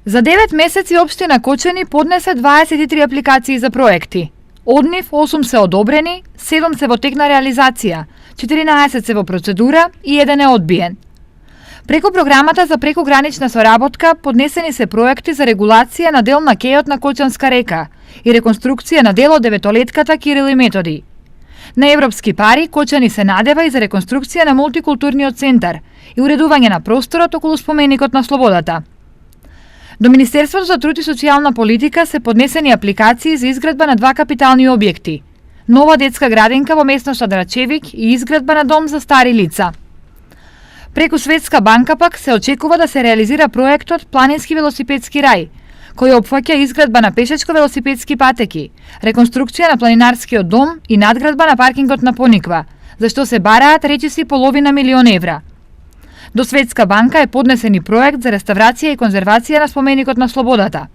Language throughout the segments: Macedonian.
За 9 месеци општина Кочани поднесе 23 апликации за проекти. Од нив 8 се одобрени, 7 се во тек на реализација, 14 се во процедура и 1 е одбиен. Преку програмата за прекогранична соработка поднесени се проекти за регулација на дел на кејот на Кочанска река и реконструкција на дел од деветолетката Кирил и Методи. На европски пари Кочани се надева и за реконструкција на мултикултурниот центар и уредување на просторот околу споменикот на Слободата. До Министерството за труд и социјална политика се поднесени апликации за изградба на 2 капитални објекти: нова детска градинка во местноста Драчевик и изградба на дом за стари лица. Преку Светска банка пак се очекува да се реализира проектот Планински велосипедски рај, кој опфаќа изградба на пешечко-велосипедски патеки, реконструкција на планинарскиот дом и надградба на паркингот на Пониква, за што се бараат речиси $500 000. До Светска банка е поднесен и проект за реставрација и конзервација на споменикот на Слободата.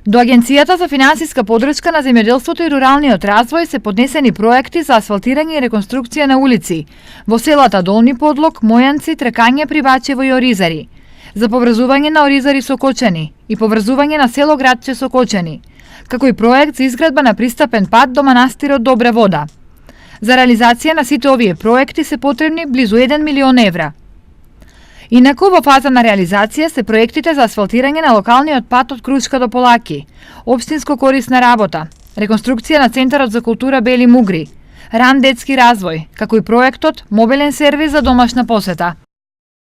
До Агенцијата за финансиска подршка на земјоделството и руралниот развој се поднесени проекти за асфалтирање и реконструкција на улици во селата Долни Подлог, Мојанци, Трекање, Привачево и Оризари, за поврзување на Оризари со Кочани и поврзување на село Градче со Кочани, како и проект за изградба на пристапен пат до манастирот Добра вода. За реализација на сите овие проекти се потребни близу $1 милион. Инаку во фаза на реализација се проектите за асфалтирање на локалниот пат од Крушка до Полаки, општинско корисна работа, реконструкција на Центарот за култура Бели Мугри, ран детски развој, како и проектот Мобилен сервис за домашна посета.